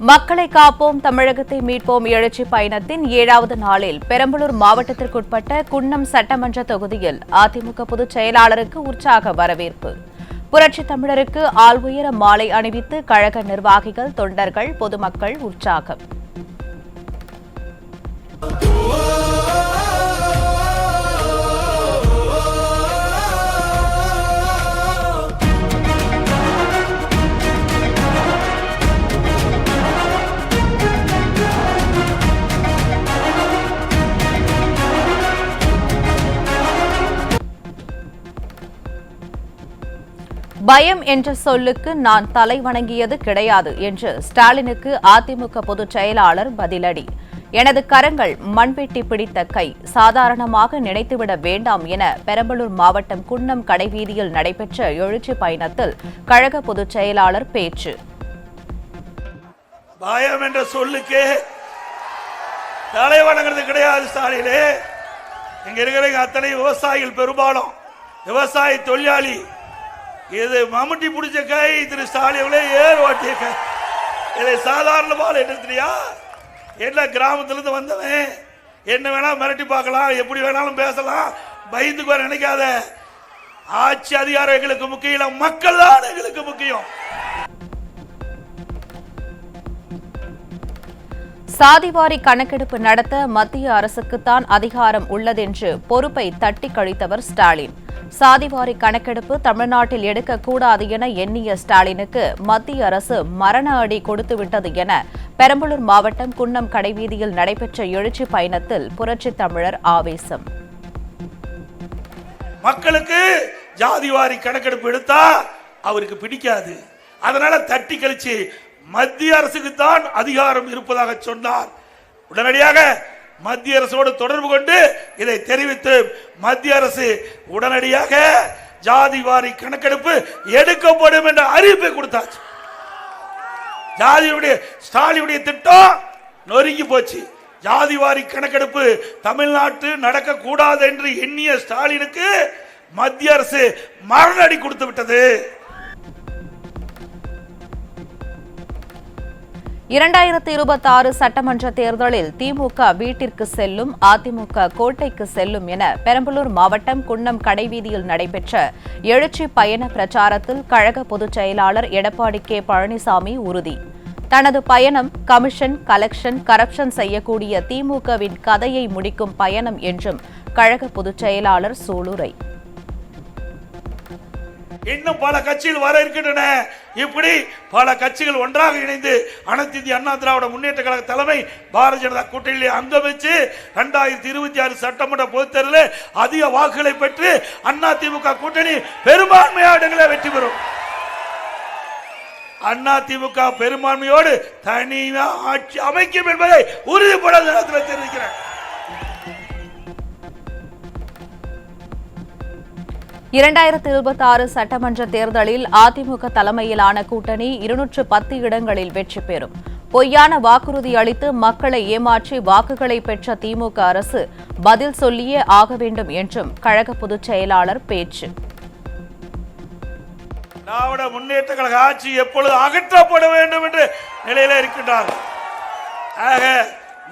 மக்களை காப்போம் தமிழகத்தை மீட்போம் எழுச்சி பயணத்தின் 7வது நாளில் பெரம்பலூர் மாவட்டத்திற்குட்பட்ட குன்னம் சட்டமன்ற தொகுதியில் அதிமுக பொதுச் செயலாளருக்கு உற்சாக வரவேற்பு. புரட்சித் தமிழருக்கு ஆள் உயர மாலை அணிவித்து கழக நிர்வாகிகள், தொண்டர்கள், பொதுமக்கள் உற்சாகம். பயம் என்ற சொல்லுக்கு நான் தலை வணங்கியது கிடையாது என்று ஸ்டாலினுக்கு அதிமுக பொதுச் செயலாளர் பதிலடி. எனது கரங்கள் மண்வெட்டி பிடித்த கை, சாதாரணமாக நினைத்துவிட வேண்டாம் என பெரம்பலூர் மாவட்டம் குன்னம் கடைவீதியில் நடைபெற்ற எழுச்சி பயணத்தில் கழக பொதுச் செயலாளர் பேச்சு. பயம் என்ற சொல்லுக்கு தலை வணங்குறது கிடையாது ஸ்டாலினே. இங்க இருக்கிற அத்தனை விவசாயிகள், பெரும்பாலும் விவசாய தொழிலாளி, இது மம்முட்டி பிடிச்ச கை, திரு ஸ்டாலின் ஏர் ஓட்டிய கை. இதை சாதாரணமாக எடுத்துறியா? என்ன கிராமத்திலிருந்து வந்தவன், என்ன வேணாலும் மிரட்டி பார்க்கலாம், எப்படி வேணாலும் பேசலாம், பயந்துக்கு வர நினைக்காத. ஆட்சி அதிகாரம் எங்களுக்கு முக்கியம் இல்ல, மக்கள் தான் எங்களுக்கு முக்கியம். சாதிவாரி கணக்கெடுப்பு நடத்த மத்திய அரசுக்குத்தான் அதிகாரம் உள்ளதென்று பொறுப்பை தட்டி கழித்தவர் ஸ்டாலின். சாதிவாரி கணக்கெடுப்பு தமிழ்நாட்டில் எடுக்கக்கூடாது என எண்ணிய ஸ்டாலினுக்கு மத்திய அரசு மரண அடி கொடுத்துவிட்டது என பெரம்பலூர் மாவட்டம் குன்னம் கடைவீதியில் நடைபெற்ற எழுச்சி பயணத்தில் புரட்சித் தமிழர் ஆவேசம். மக்களுக்கு ஜாதிவாரி கணக்கெடுப்பு எடுத்தா அவருக்கு பிடிக்காது, அதனால தட்டி கழிச்சு மத்திய அரசுக்கு தான் அதிகாரம் இருப்பதாக சொன்னார். உடனடியாக மத்திய அரசோடு தொடர்பு கொண்டு இதை தெரிவித்து மத்திய அரசு உடனடியாக ஜாதிவாரி கணக்கெடுப்பு எடுக்கப்படும் என்ற அறிவிப்பை கொடுத்தாச்சு. ஜாதியுடைய ஸ்டாலினுடைய திட்டம் நொறுங்கி போச்சு. ஜாதிவாரி கணக்கெடுப்பு தமிழ்நாட்டு நடக்க கூடாது என்று எண்ணிய ஸ்டாலினுக்கு மத்திய அரசு மரண அடி கொடுத்து விட்டது. 2026 சட்டமன்ற தேர்தலில் திமுக வீட்டிற்கு செல்லும், அதிமுக கோட்டைக்கு செல்லும் என பெரம்பலூர் மாவட்டம் குன்னம் கடைவீதியில் நடைபெற்ற எழுச்சி பயண பிரச்சாரத்தில் கழக பொதுச் செயலாளர் எடப்பாடி கே பழனிசாமி உறுதி. தனது பயணம் கமிஷன், கலெக்ஷன், கரப்ஷன் செய்யக்கூடிய திமுகவின் கதையை முடிக்கும் பயணம் என்றும் கழக பொதுச் செயலாளர் சூளுரை. இன்னும் பல கட்சிகள் வர இருக்கின்றன. இப்படி பல கட்சிகள் ஒன்றாக இணைந்து அனைத்து இந்திய அண்ணா திராவிட முன்னேற்ற கழக தலைமை பாரதிய ஜனதா கூட்டணியில் அங்கமிச்சு 2026 சட்டமன்ற பொதுத் தேர்தலில் அதிக வாக்குகளை பெற்று அண்ணா திமுக கூட்டணி பெரும்பான்மையான இடங்களை வெற்றி பெறும். அண்ணா திமுக பெரும்பான்மையோடு தனியா ஆட்சி அமைக்கும் என்பதை உறுதிப்பட தெரிவிக்கிறேன். 2026 சட்டமன்ற தேர்தலில் அதிமுக தலைமையிலான கூட்டணி 210 இடங்களில் வெற்றி பெறும். பொய்யான வாக்குறுதி அளித்து மக்களை ஏமாற்றி வாக்குகளை பெற்ற திமுக அரசு பதில் சொல்லியே ஆக வேண்டும் என்றும் கழக பொதுச் செயலாளர் பேச்சு. திராவிட முன்னேற்ற கழக ஆட்சி எப்பொழுது அகற்றப்பட வேண்டும் என்ற நிலையில இருக்கின்றார்கள். ஆக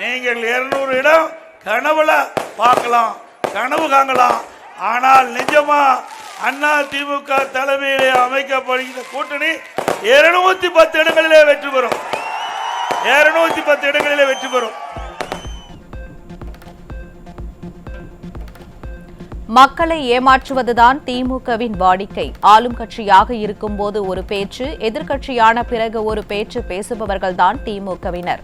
நீங்கள் 200 இடம் கனவுல பார்க்கலாம், கனவு காணலாம். ஆனால் நிஜமா அண்ணா திமுக தலைமையிலே அமைக்கப்படுகிற கூட்டணி 210 இடங்களிலே வெற்றி பெறும். 210 இடங்களிலே வெற்றி பெறும். மக்களை ஏமாற்றுவதுதான் திமுகவின் வாடிக்கை. ஆளும் கட்சியாக இருக்கும்போது ஒரு பேச்சு, எதிர்க்கட்சியான பிறகு ஒரு பேச்சு பேசுபவர்கள்தான் திமுகவினர்.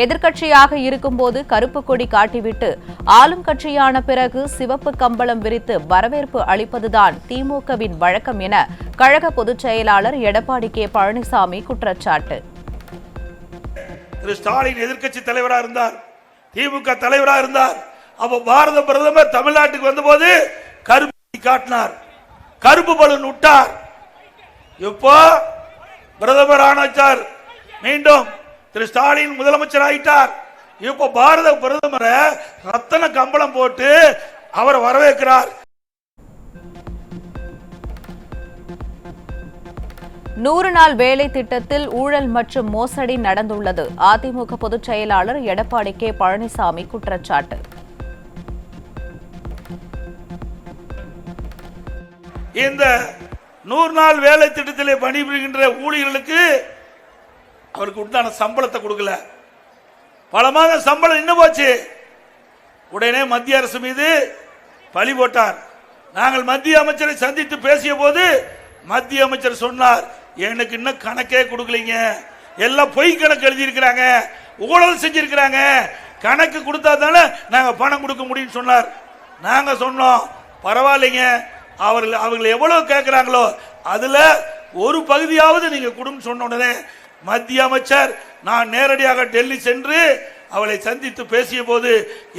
எதிர்க்கட்சியாக இருக்கும்போது கருப்பு கொடி காட்டிவிட்டு ஆளும் கட்சியான பிறகு சிவப்பு கம்பளம் விரித்து வரவேற்பு அளிப்பதுதான் திமுகவின் வழக்கம் என கழக பொதுச் செயலாளர் எடப்பாடி கே பழனிசாமி குற்றச்சாட்டு. திரு ஸ்டாலின் எதிர்க்கட்சி தலைவராக இருந்தார், திமுக தலைவராக இருந்தார். அப்ப பாரத பிரதமர் தமிழ்நாட்டுக்கு வந்தபோது கருப்பு காட்டினார், கருப்பு பலூன் விட்டார். இப்போ பிரதமர் ஆனாச்சார், மீண்டும் திரு ஸ்டாலின் முதலமைச்சர் ஆயிட்டார். இப்ப பாரத பிரதமரை ரத்தன கம்பளம் போட்டு அவரை வரவேற்கிறார். 100 நாள் வேலை திட்டத்தில் ஊழல் மற்றும் மோசடி நடந்துள்ளது. அதிமுக பொதுச் செயலாளர் எடப்பாடி கே பழனிசாமி குற்றச்சாட்டு. இந்த 100 நாள் வேலை திட்டத்திலே பணிபுரிகின்ற ஊழியர்களுக்கு அவருக்கு உண்டான சம்பளத்தை கொடுக்கல. பல மாத சம்பளம் இன்னும் போச்சு. உடனே மத்திய அரசு மீது பழி போட்டார். நாங்கள் மத்திய அமைச்சரை சந்தித்து பேசிய போது மத்திய அமைச்சர் சொன்னார், எனக்கு இன்னும் கணக்கே கொடுக்கலீங்க, எல்லாம் பொய் கணக்கு எழுதியிருக்கிறாங்க, ஊழல் செஞ்சிருக்கிறாங்க, கணக்கு கொடுத்தா தானே நாங்க பணம் கொடுக்க முடியும் சொன்னார். நாங்க சொன்னோம் பரவாயில்லைங்க, அவர்கள் எவ்வளவு கேட்கிறாங்களோ அதுல ஒரு பகுதியாவது நீங்க கொடுன்னு சொன்ன உடனே மத்திய அமைச்சர் நான் நேரடியாக டெல்லி சென்று அவளை சந்தித்து பேசிய போது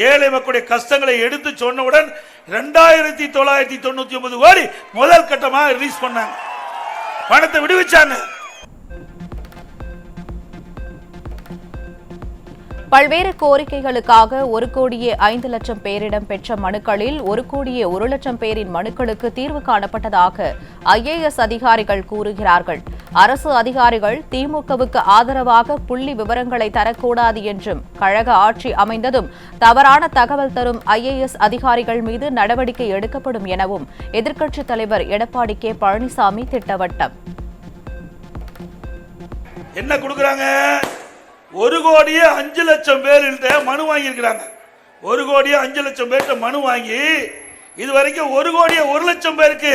ஏழை மக்களுடைய கஷ்டங்களை எடுத்து சொன்னவுடன் 2999 கோடி முதல் கட்டமாக ரிலீஸ் பண்ணாங்க, பணத்தை விடுவிச்சாங்க. பல்வேறு கோரிக்கைகளுக்காக 1,05,00,000 பேரிடம் பெற்ற மனுக்களில் 1,01,00,000 பேரின் மனுக்களுக்கு தீர்வு காணப்பட்டதாக IAS அதிகாரிகள் கூறுகிறார்கள். அரசு அதிகாரிகள் திமுகவுக்கு ஆதரவாக புள்ளி விவரங்களை தரக்கூடாது என்றும், கழக ஆட்சி அமைந்ததும் தவறான தகவல் தரும் IAS அதிகாரிகள் மீது நடவடிக்கை எடுக்கப்படும் எனவும் எதிர்க்கட்சித் தலைவர் எடப்பாடி கே பழனிசாமி திட்டவட்டம். என்ன கொடுக்கறாங்க? 1,05,00,000 பேர்கிட்ட மனு வாங்கியிருக்கிறாங்க. 1,05,00,000 பேர்கிட்ட மனு வாங்கி இதுவரைக்கும் 1,01,00,000 பேருக்கு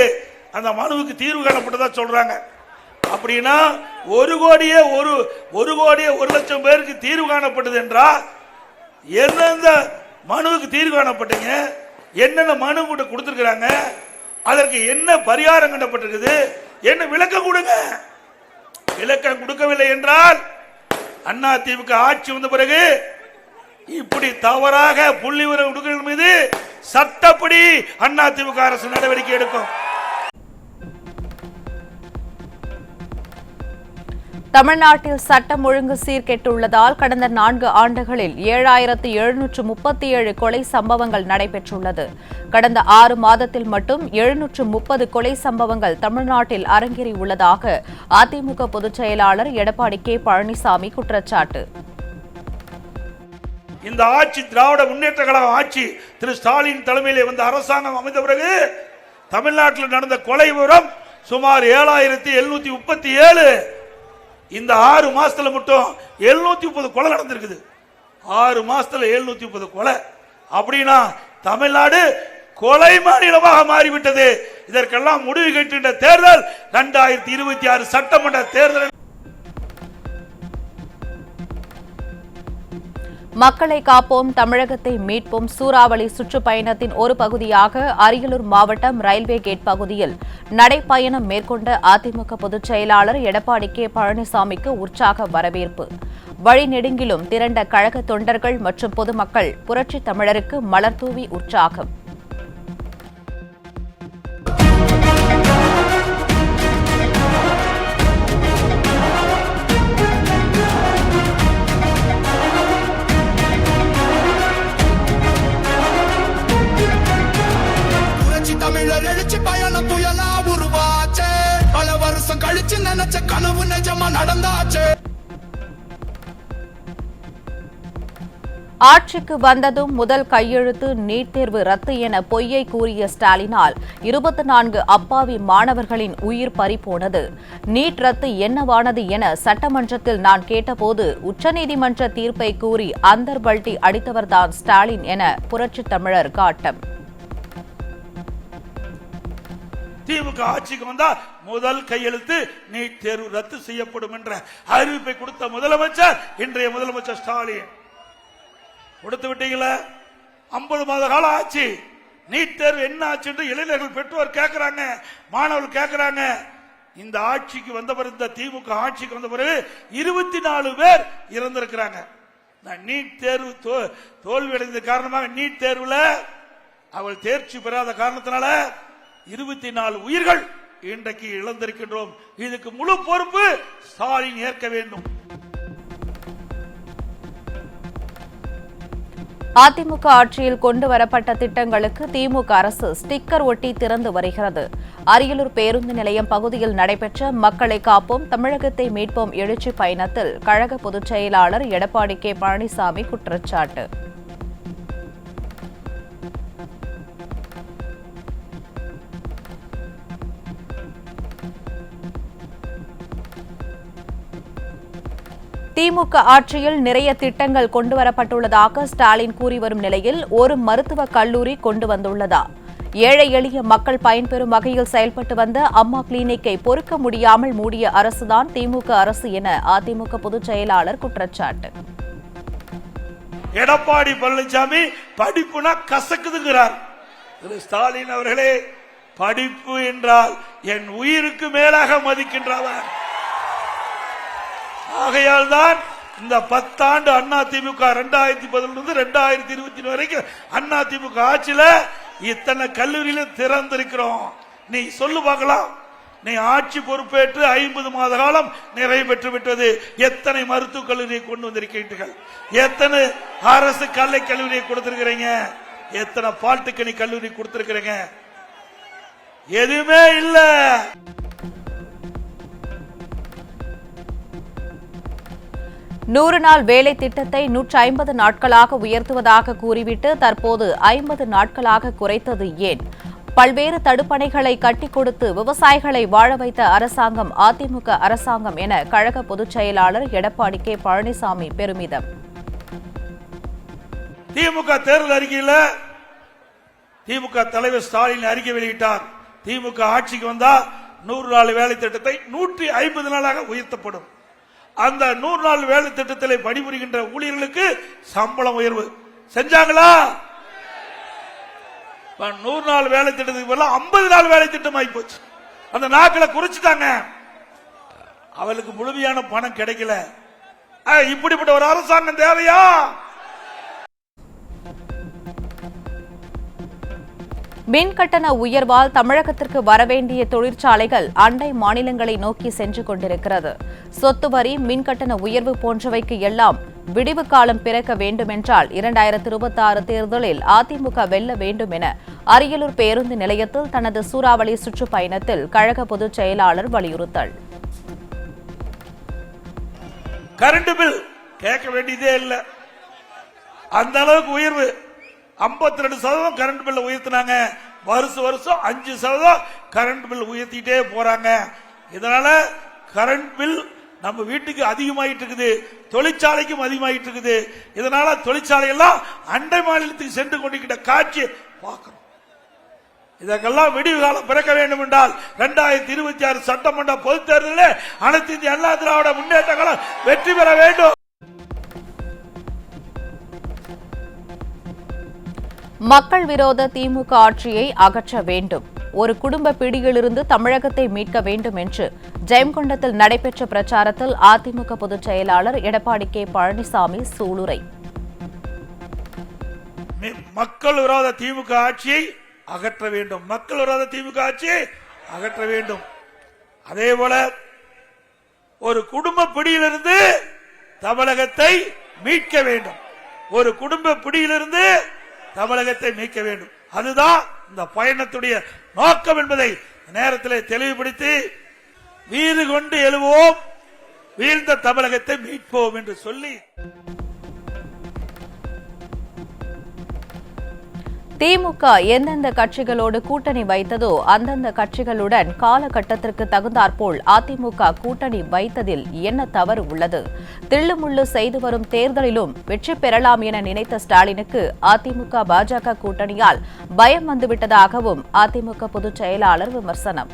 அந்த மனுவுக்கு தீர்வு காணப்பட்டதா சொல்றாங்க. அப்படின்னா 1,01,00,000 பேருக்கு தீர்வு காணப்பட்டது என்றா எந்தெந்த மனுவுக்கு தீர்வு காணப்பட்டீங்க, என்னென்ன மனு கூட கொடுத்திருக்கிறாங்க, அதற்கு என்ன பரிகாரம் கண்டப்பட்டிருக்குது, என்ன விளக்கம் கொடுங்க. விளக்கம் கொடுக்கவில்லை என்றால் அதிமுக ஆட்சி வந்த பிறகு இப்படி தவறாக புள்ளி விவரம் கொடுக்கிற மீது சட்டப்படி அதிமுக அரசு நடவடிக்கை எடுக்கும். தமிழ்நாட்டில் சட்டம் ஒழுங்கு சீர்கெட்டுள்ளதால் கடந்த 4 ஆண்டுகளில் 7,737 கொலை சம்பவங்கள் நடைபெற்றுள்ளது. கடந்த 6 மாதத்தில் மட்டும் 730 கொலை சம்பவங்கள் தமிழ்நாட்டில் அரங்கேறியுள்ளதாக அதிமுக பொதுச் செயலாளர் எடப்பாடி கே பழனிசாமி குற்றச்சாட்டு. இந்த ஆட்சி திராவிட முன்னேற்ற கழக ஆட்சி திரு ஸ்டாலின் தலைமையிலே வந்த அரசாங்கம் அமைந்த பிறகு தமிழ்நாட்டில் நடந்த கொலை விவரம் சுமார் 7,737. இந்த 6 மாசத்துல மட்டும் 730 கொலை நடந்திருக்குது. 6 மாசத்துல 730 கொலை. அப்படின்னா தமிழ்நாடு கொலை மாநிலமாக மாறிவிட்டது. இதற்கெல்லாம் முடிவு கட்டுகின்ற தேர்தல் 2026 சட்டமன்ற தேர்தல். மக்களை காப்போம், தமிழகத்தை மீட்போம் சூறாவளி சுற்றுப்பயணத்தின் ஒரு பகுதியாக அரியலூர் மாவட்டம் ரயில்வே கேட் பகுதியில் நடைப்பயணம் மேற்கொண்ட அதிமுக பொதுச் செயலாளர் எடப்பாடி கே பழனிசாமிக்கு உற்சாக வரவேற்பு. வழிநெடுங்கிலும் திரண்ட கழக தொண்டர்கள் மற்றும் பொதுமக்கள் புரட்சித் தமிழருக்கு மலர்தூவி உற்சாகம். ஆட்சிக்கு வந்ததும் முதல் கையெழுத்து நீட் தேர்வு ரத்து என பொய்யை கூறிய ஸ்டாலினால் 24 அப்பாவி மாணவர்களின் உயிர் பறிபோனது. நீட் ரத்து என்னவானது என சட்டமன்றத்தில் நான் கேட்டபோது உச்சநீதிமன்ற தீர்ப்பை கூறி அந்தர்பல்டி அடித்தவர்தான் ஸ்டாலின் என புரட்சித் தமிழர் காட்டம். திமுக ஆட்சிக்கு வந்தா முதல் கையெழுத்து நீட் தேர்வு ரத்து செய்யப்படும் என்ற அறிவிப்பை கொடுத்த முதலமைச்சர் இன்றைய முதலமைச்சர் ஸ்டாலின். கொடுத்து விட்டீங்களா? 50 மாத கால ஆட்சி. நீட் தேர்வு என்ன ஆச்சு என்று இளைஞர்கள் பெற்றோர் கேட்கிறாங்க, மாணவர்கள் கேட்கிறாங்க. இந்த ஆட்சிக்கு வந்த பிறகு, இந்த திமுக ஆட்சிக்கு வந்த பிறகு 24 பேர் இறந்திருக்கிறாங்க. நீட் தேர்வு தோல்வி அடைந்த காரணமாக நீட் தேர்வுல அவள் தேர்ச்சி பெறாத காரணத்தினால 24 உயிர்கள் இன்றைக்கு இழந்திருக்கின்றோம். இதுக்கு முழு பொறுப்பு ஸ்டாலின் ஏற்க வேண்டும். அதிமுக ஆட்சியில் கொண்டு வரப்பட்ட திட்டங்களுக்கு திமுக அரசு ஸ்டிக்கர் ஒட்டி திறந்து வருகிறது. அரியலூர் பேருந்து நிலையம் பகுதியில் நடைபெற்ற மக்களை காப்போம் தமிழகத்தை மீட்போம் எழுச்சி பயணத்தில் கழக பொதுச் செயலாளர் எடப்பாடி கே பழனிசாமி குற்றச்சாட்டு. திமுக ஆட்சியில் நிறைய திட்டங்கள் கொண்டுவரப்பட்டுள்ளதாக ஸ்டாலின் கூறி வரும் நிலையில் ஒரு மருத்துவக் கல்லூரி கொண்டு வந்துள்ளதா? ஏழை எளிய மக்கள் பயன்பெறும் வகையில் செயல்பட்டு வந்த அம்மா கிளினிக்கை பொறுக்க முடியாமல் மூடிய அரசுதான் திமுக அரசு என அதிமுக பொதுச் செயலாளர் குற்றச்சாட்டு. எடப்பாடி பழனிசாமி படிப்புனா கசக்குதுங்கிறார். ஸ்டாலின் அவர்களே, படிப்பு என்றால் என் உயிருக்கு மேலாக மதிக்கின்றவர். ஆகையால் தான் இந்த 10 ஆண்டு அதிமுக 2010 2020 வரைக்கும் அதிமுக ஆட்சியில இத்தனை கல்லூரியில திறந்திருக்கிறோம். நீ சொல்லு பார்க்கலாம், நீ ஆட்சி பொறுப்பேற்று 50 மாத காலம் நிறைவு பெற்று விட்டது. எத்தனை மருத்துவக் கல்லூரியை கொண்டு வந்திருக்கிறீர்கள்? எத்தனை அரசு கலை கல்லூரியை கொடுத்திருக்கிறீங்க? எத்தனை பாலிடெக்னிக் கல்லூரி கொடுத்திருக்கிறீங்க? எதுவுமே இல்ல. 100 நாள் வேலை திட்டத்தை 150 நாட்களாக உயர்த்துவதாக கூறிவிட்டு தற்போது 50 நாட்களாக குறைத்தது ஏன்? பல்வேறு தடுப்பணைகளை கட்டிக் கொடுத்து விவசாயிகளை வாழ வைத்த அரசாங்கம் அதிமுக அரசாங்கம் என கழக பொதுச் செயலாளர் எடப்பாடி கே பழனிசாமி பெருமிதம். திமுக தேர்தல் அறிக்கையில் திமுக தலைவர் ஸ்டாலின் அறிக்கை வெளியிட்டார். திமுக ஆட்சிக்கு வந்தா 100 நாள் வேலை திட்டத்தை 150 நாளாக உயர்த்தப்படும். அந்த 100 நாள் வேலை திட்டத்தில் பணிபுரிகின்ற ஊழியர்களுக்கு சம்பளம் உயர்வு செஞ்சாங்களா? 100 நாள் வேலை திட்டத்துக்கு பதிலா 50 நாள் வேலை திட்டம் ஆகி போச்சு. அந்த நாட்களை குறிச்சிட்டாங்க. அவளுக்கு முழுமையான பணம் கிடைக்கல. இப்படிப்பட்ட ஒரு அரசாங்கம் தேவையா? மின் கட்டண உயர்வால் தமிழகத்திற்கு வரவேண்டிய தொழிற்சாலைகள் அண்டை மாநிலங்களை நோக்கி சென்று கொண்டிருக்கிறது. சொத்து வரி, மின் கட்டண உயர்வு போன்றவைக்கு எல்லாம் விடிவு காலம் பிறக்க வேண்டுமென்றால் 2026 தேர்தலில் அதிமுக வெல்ல வேண்டும் என அரியலூர் பேருந்து நிலையத்தில் தனது சூறாவளி சுற்றுப்பயணத்தில் கழக பொதுச் செயலாளர் வலியுறுத்தல். கரண்ட் பில் கேட்க வேண்டியதே இல்லை. அந்த அளவுக்கு உயர்வு 52% கரண்ட் பில் உயர்த்தினாங்க. வருஷம் 5% கரண்ட் பில் உயர்த்திட்டே போறாங்க. இதனால கரண்ட் பில் நம்ம வீட்டுக்கு அதிகமாயிட்டு இருக்குது, தொழிற்சாலைக்கும் அதிகமாயிட்டு இருக்குது. இதனால தொழிற்சாலை எல்லாம் அண்டை மாநிலத்துக்கு சென்று கொண்டிருக்கிற காட்சி பார்க்கிறோம். இதற்கெல்லாம் விடிவு காலம் பிறக்க வேண்டும் என்றால் 2026 சட்டமன்ற பொதுத் தேர்தலில் அனைத்து இந்திய அண்ணா திராவிட முன்னேற்ற கழகம் வெற்றி பெற வேண்டும். மக்கள் விரோத திமுக ஆட்சியை அகற்ற வேண்டும். ஒரு குடும்ப பிடியிலிருந்து தமிழகத்தை மீட்க வேண்டும் என்று ஜெயங்கொண்டத்தில் நடைபெற்ற பிரச்சாரத்தில் அதிமுக பொதுச் செயலாளர் எடப்பாடி கே பழனிசாமி சூளுரை. மக்கள் விரோத திமுக ஆட்சியை அகற்ற வேண்டும். மக்கள் விரோத திமுக ஆட்சியை அகற்ற வேண்டும். அதேபோல ஒரு குடும்ப பிடியிலிருந்து தமிழகத்தை மீட்க வேண்டும். ஒரு குடும்ப பிடியிலிருந்து தமிழகத்தை மீட்க வேண்டும். அதுதான் இந்த பயணத்துடைய நோக்கம் என்பதை நேரத்தில் தெளிவுபடுத்தி வீறு கொண்டு எழுவோம், வீழ்ந்த தமிழகத்தை மீட்போம் என்று சொல்லி திமுக எந்தெந்த கட்சிகளோடு கூட்டணி வைத்ததோ அந்தந்த கட்சிகளுடன் காலகட்டத்திற்கு தகுந்தாற்போல் அதிமுக கூட்டணி வைத்ததில் என்ன தவறு உள்ளது? தில்லுமுள்ளு செய்து வரும் தேர்தலிலும் வெற்றி பெறலாம் என நினைத்த ஸ்டாலினுக்கு அதிமுக பாஜக கூட்டணியால் பயம் வந்துவிட்டதாகவும் அதிமுக பொதுச் செயலாளர் விமர்சனம்.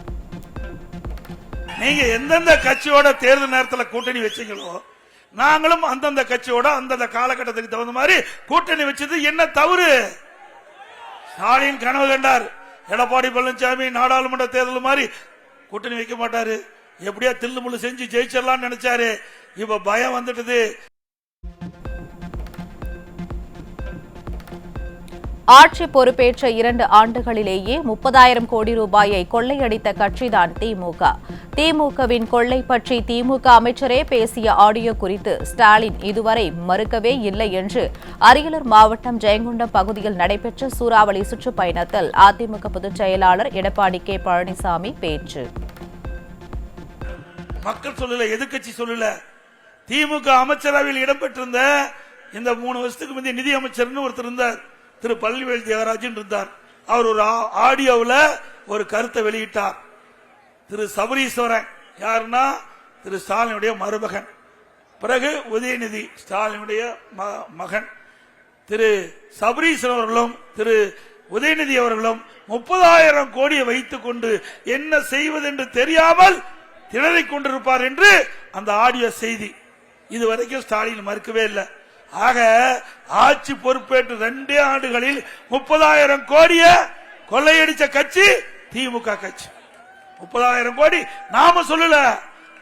நீங்க எந்தெந்த கட்சியோட தேர்தல் நேரத்தில் கூட்டணி வச்சீங்களோ நாங்களும் அந்தந்த கட்சியோட அந்தந்த காலகட்டத்துக்கு தகுந்த மாதிரி கூட்டணி வச்சது என்ன தவறு? ஸ்டாலின் கனவு கண்டார், எடப்பாடி பழனிசாமி நாடாளுமன்ற தேர்தல் மாதிரி கூட்டணி வைக்க மாட்டாரு, எப்படியா தில்லு முள்ளு செஞ்சு ஜெயிச்சிடலாம் நினைச்சாரு. இப்ப பயம் வந்துட்டது. ஆட்சி பொறுப்பேற்ற 2 ஆண்டுகளிலேயே 30,000 கோடி ரூபாயை கொள்ளையடித்த கட்சிதான் திமுக. திமுகவின் கொள்ளை பற்றி திமுக அமைச்சரே பேசிய ஆடியோ குறித்து ஸ்டாலின் இதுவரை மறுக்கவே இல்லை என்று அரியலூர் மாவட்டம் ஜெயங்கொண்டம் பகுதியில் நடைபெற்ற சூறாவளி சுற்றுப்பயணத்தில் அதிமுக பொதுச் செயலாளர் எடப்பாடி கே பழனிசாமி பேச்சு. மக்கள் சொல்லல, எதிர்க்கட்சி சொல்லல. திமுக அமைச்சரவையில் இடம்பெற்றிருந்த இந்த 3 வருஷத்துக்கு முந்தைய நிதி அமைச்சர்னு ஒருத்தர் இருந்தார், திரு பழனிவேல் தேவராஜன் இருந்தார். அவர் ஒரு ஆடியோவில் ஒரு கருத்தை வெளியிட்டார். திரு சபரீஸ்வரன் யாருன்னா திரு ஸ்டாலினுடைய மருமகன், பிறகு உதயநிதி ஸ்டாலினுடைய மகன். திரு சபரீஸ்வரன் அவர்களும் திரு உதயநிதி அவர்களும் 30,000 கோடியை வைத்துக் கொண்டு என்ன செய்வது என்று தெரியாமல் திணறிக் கொண்டிருப்பார் என்று அந்த ஆடியோ செய்தி. இதுவரைக்கும் ஸ்டாலின் மறுக்கவே இல்லை. ஆக ஆட்சி பொறுப்பேற்று 2 ஆண்டுகளில் 30,000 கோடியை கொள்ளையடிச்ச கட்சி திமுக கட்சி. 30,000 கோடி நாம சொல்லல,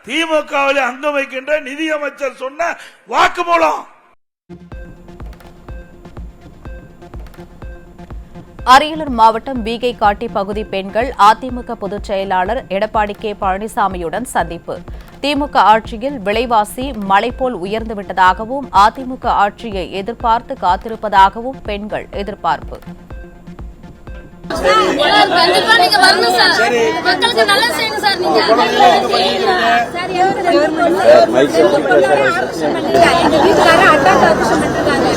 திமுகவில் அங்கம் வைக்கின்ற நிதியமைச்சர் சொன்ன வாக்குமூலம். அரியலூர் மாவட்டம் பீகை காட்டி பகுதி பெண்கள் அதிமுக பொதுச் செயலாளர் எடப்பாடி கே பழனிசாமியுடன் சந்திப்பு. திமுக ஆட்சியில் விலைவாசி மலை போல் உயர்ந்துவிட்டதாகவும் அதிமுக ஆட்சியை எதிர்பார்த்து காத்திருப்பதாகவும் பெண்கள் எதிர்பார்ப்பு. கண்டிப்பா நீங்க வரணும் சார், மக்களுக்கு நல்லா செய்யுங்க சார். நீங்க எங்க வீட்டுக்கார அட்டாக் ஆபரேஷன் பண்ணிருக்காங்க.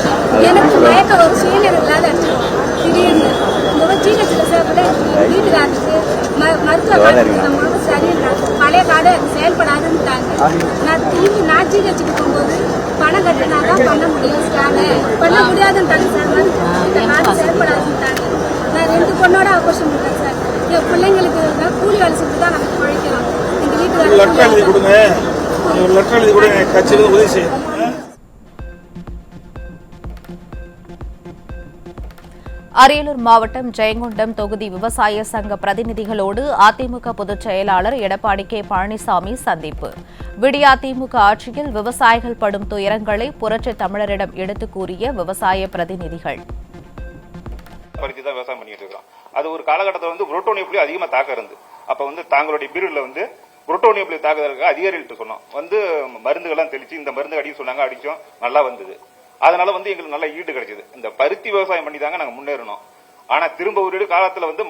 எனக்கு மயக்க ஒரு சீனியர் இல்லாத திடீர்னு ஜிஹெச்ல சேர்ப்பட வீட்டுக்காரருக்கு மருத்துவ காட்டு சரியில்லை, பழைய கார்டு செயல்படாதுன்னுட்டாங்க. நான் ஜிஹெச்சுக்கு போகும்போது பணம் கட்டினாதான் பண்ண முடியும், பண்ண முடியாதுன்ட்டாங்க சார். இந்த கார்டு செயல்படாதுன்ட்டாங்க. நான் 2 பொண்ணோட ஆபரேஷன் பண்றேன் சார். என் பிள்ளைங்களுக்கு கூலி வேலை செஞ்சு தான் நமக்கு பழைக்கிறோம். எங்க வீட்டுக்கு அரியலூர் மாவட்டம் ஜெயங்கொண்டம் தொகுதி விவசாய சங்க பிரதிநிதிகளோடு அதிமுக பொதுச் செயலாளர் எடப்பாடி கே பழனிசாமி சந்திப்பு. விடியா திமுக ஆட்சியில் விவசாயிகள் படும் துயரங்களை புரட்சி தமிழரிடம் எடுத்துக் கூறிய விவசாய பிரதிநிதிகள். விவசாயம் பண்ணிட்டு இருக்கோம். அது ஒரு காலகட்டத்தில் புரோட்டோனியம் புலி அதிகமா தாக்க இருந்து, அப்ப தாங்களுடைய பீரியட்ல புரோட்டோனியம் புலி தாக்குதலுக்கு அதிகாரிகள்ட்ட சொன்னோம், மருந்துகள்லாம் தெளிச்சு இந்த மருந்து அடிக்க சொன்னாங்க, அடிச்சோம், நல்லா வந்தது. அதனால எங்களுக்கு நல்ல ஈடு கிடைச்சது. இந்த பருத்தி விவசாயம் பண்ணி தாங்க நாங்க முன்னேறணும். ஆனா திரும்ப ஒரு காலத்துல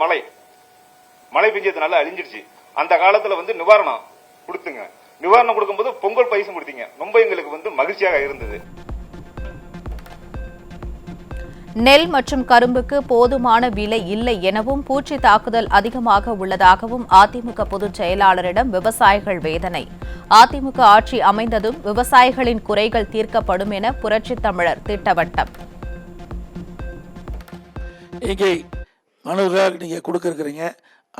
மழை பெஞ்சதுனால அழிஞ்சிருச்சு. அந்த காலத்துல நிவாரணம் கொடுத்துங்க, நிவாரணம் கொடுக்கும்போது பொங்கல் பரிசு கொடுத்தீங்க, ரொம்ப எங்களுக்கு மகிழ்ச்சியாக இருந்தது. நெல் மற்றும் கரும்புக்கு போதுமான விலை இல்லை எனவும் பூச்சி தாக்குதல் அதிகமாக உள்ளதாகவும் அதிமுக பொதுச் செயலாளரிடம் விவசாயிகள் வேதனை. அதிமுக ஆட்சி அமைந்ததும் விவசாயிகளின் குறைகள் தீர்க்கப்படும் என புரட்சி தமிழர் திட்டவட்டம். இங்கே மனுவாக நீங்க கொடுக்க இருக்கிறீங்க,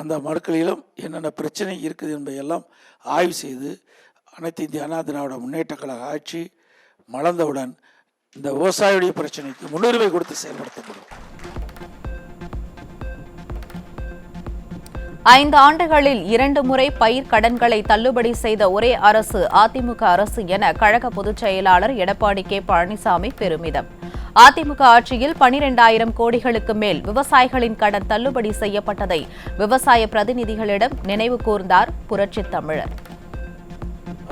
அந்த மனுக்களிலும் என்னென்ன பிரச்சனை இருக்குது என்பதையெல்லாம் ஆய்வு செய்து அனைத்து இந்திய அண்ணா திராவிட முன்னேற்ற கழக ஆட்சி மலர்ந்தவுடன் இந்த விவசாயியுடைய பிரச்சனைக்கு முன்னுரிமை கொடுத்து செயல்படுத்தப்படும். 5 ஆண்டுகளில் 2 முறை பயிர் கடன்களை தள்ளுபடி செய்த ஒரே அரசு அதிமுக அரசு என கழக பொதுச் செயலாளர் எடப்பாடி கே பழனிசாமி பெருமிதம். அதிமுக ஆட்சியில் 12,000 கோடிகளுக்கு மேல் விவசாயிகளின் கடன் தள்ளுபடி செய்யப்பட்டதை விவசாய பிரதிநிதிகளிடம் நினைவு கூர்ந்தார் புரட்சி தமிழர்.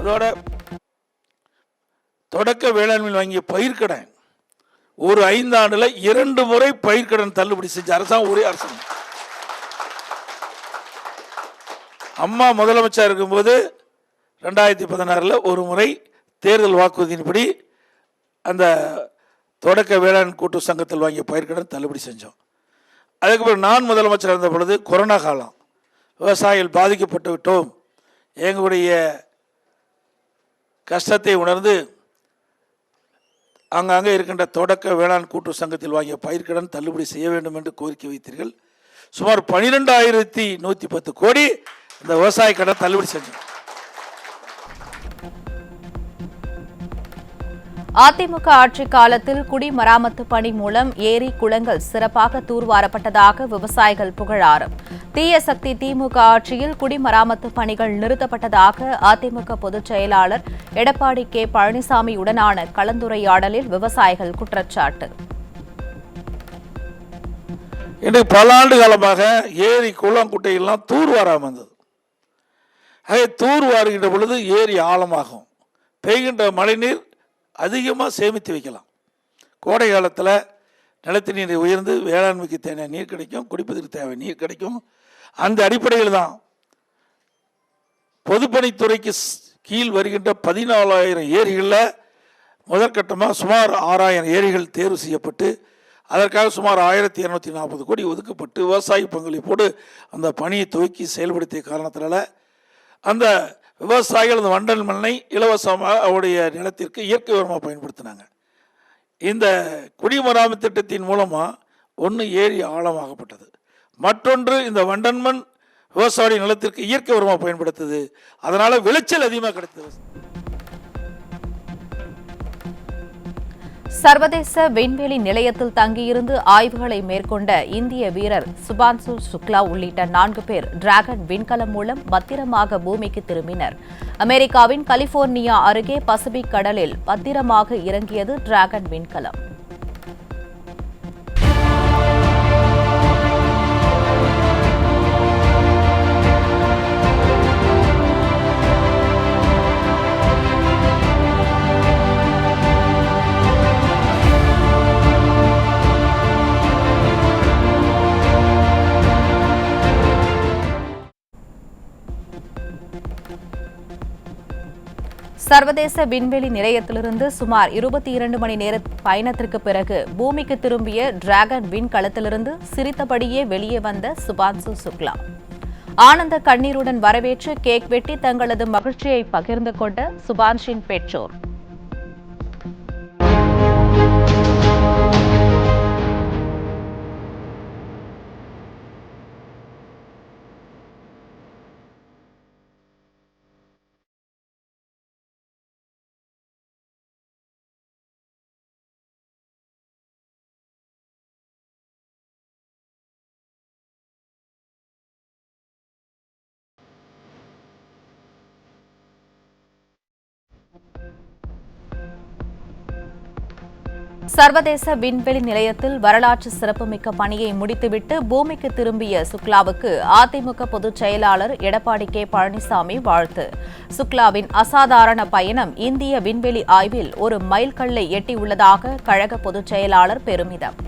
அதோட தொடக்க வேளாண்மையில் வாங்கிய பயிர்க்கடன் ஒரு 5 ஆண்டுல 2 முறை பயிர்க்கடன் தள்ளுபடி செஞ்ச அரசாங்கம் ஒரே அரசாங்கம். அம்மா முதலமைச்சர் இருக்கும்போது 2016 ஒரு முறை தேர்தல் வாக்குறுதியின்படி அந்த தொடக்க வேளாண் கூட்டு சங்கத்தில் வாங்கிய பயிர்க்கடன் தள்ளுபடி செஞ்சோம். அதுக்கப்புறம் நான் முதலமைச்சர் இருந்த பொழுது கொரோனா காலம், விவசாயிகள் பாதிக்கப்பட்டு விட்டோம், எங்களுடைய கஷ்டத்தை உணர்ந்து அங்கங்கே இருக்கின்ற தொடக்க வேளாண் கூட்டு சங்கத்தில் வாங்கிய பயிர்க்கடன் தள்ளுபடி செய்ய வேண்டும் என்று கோரிக்கை வைத்தீர்கள். சுமார் 12,110 கோடி இந்த விவசாய கடன் தள்ளுபடி செஞ்சோம். அதிமுக ஆட்சி காலத்தில் குடிமராமத்து பணி மூலம் ஏரி குளங்கள் சிறப்பாக தூர்வாரப்பட்டதாக விவசாயிகள் புகழாரம். தீய சக்தி திமுக ஆட்சியில் குடிமராமத்து பணிகள் நிறுத்தப்பட்டதாக அதிமுக பொதுச் செயலாளர் எடப்பாடி கே பழனிசாமியுடனான கலந்துரையாடலில் விவசாயிகள் குற்றச்சாட்டு. இன்றைக்கு பல ஆண்டு காலமாக ஏரி குளம் குட்டையெல்லாம் தூர் வாராமல் இருந்தது. ஆகவே தூர் வாருகின்ற பொழுது ஏரி ஆழமாகும், பெய்கின்ற மழைநீர் அதிகமாக சேமித்து வைக்கலாம். கோடை காலத்தில் நிலத்தடி நீரை உயர்ந்து வேளாண்மைக்கு தேவையான நீர் கிடைக்கும், குடிப்பதற்கு தேவை நீர் கிடைக்கும். அந்த அடிப்படையில் தான் பொதுப்பணித்துறைக்கு கீழ் வருகின்ற 14,000 ஏரிகளில் முதற்கட்டமாக சுமார் 6,000 ஏரிகள் தேர்வு செய்யப்பட்டு அதற்காக சுமார் 1,240 கோடி ஒதுக்கப்பட்டு விவசாய பங்களிப்போடு அந்த பணியை துவக்கி செயல்படுத்திய காரணத்தினால அந்த விவசாயிகள் அந்த வண்டல் மண்ணை இலவசமாக அவருடைய நிலத்திற்கு இயற்கை உரமாக பயன்படுத்தினாங்க. இந்த குடிமராமத்து திட்டத்தின் மூலமாக ஒன்று ஏரி ஆழமாகப்பட்டது, மற்றொன்று இந்த வண்டல் மண் விவசாய நிலத்திற்கு இயற்கை உரமாக பயன்படுத்துது. அதனால விளைச்சல் அதிகமாக கிடைத்தது. சர்வதேச விண்வெளி நிலையத்தில் தங்கியிருந்து ஆய்வுகளை மேற்கொண்ட இந்திய வீரர் சுபான்சு சுக்லா உள்ளிட்ட 4 பேர் டிராகன் விண்கலம் மூலம் பத்திரமாக பூமிக்கு திரும்பினர். அமெரிக்காவின் கலிபோர்னியா அருகே பசிபிக் கடலில் பத்திரமாக இறங்கியது டிராகன் விண்கலம். சர்வதேச விண்வெளி நிலையத்திலிருந்து சுமார் 22 மணி நேர பயணத்திற்கு பிறகு பூமிக்கு திரும்பிய டிராகன் விண்கலத்திலிருந்து சிரித்தபடியே வெளியே வந்த சுபான்சு சுக்லா ஆனந்த கண்ணீருடன் வரவேற்று கேக் வெட்டி தங்களது மகிழ்ச்சியை பகிர்ந்து கொண்ட சுபான்ஷின் பெற்றோர். சர்வதேச விண்வெளி நிலையத்தில் வரலாற்று சிறப்புமிக்க பணியை முடித்துவிட்டு பூமிக்கு திரும்பிய சுக்லாவுக்கு அதிமுக பொதுச் செயலாளர் எடப்பாடி கே பழனிசாமி வாழ்த்து. சுக்லாவின் அசாதாரண பயணம் இந்திய விண்வெளி ஆய்வில் ஒரு மைல்கல்லை எட்டியுள்ளதாக கழக பொதுச் செயலாளர் பெருமிதம்.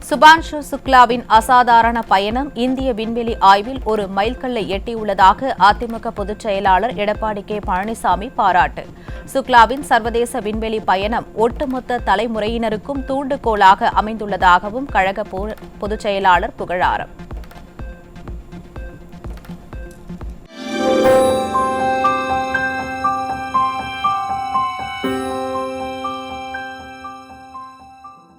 சுபான்ஷு சுக்லாவின் அசாதாரண பயணம் இந்திய விண்வெளி ஆய்வில் ஒரு மைல்கல்லை எட்டியுள்ளதாக அதிமுக பொதுச் செயலாளர் எடப்பாடி கே பழனிசாமி பாராட்டு. சுக்லாவின் சர்வதேச விண்வெளி பயணம் ஒட்டுமொத்த தலைமுறையினருக்கும் தூண்டுகோலாக அமைந்துள்ளதாகவும் கழக பொதுச் செயலாளர் புகழாரம்.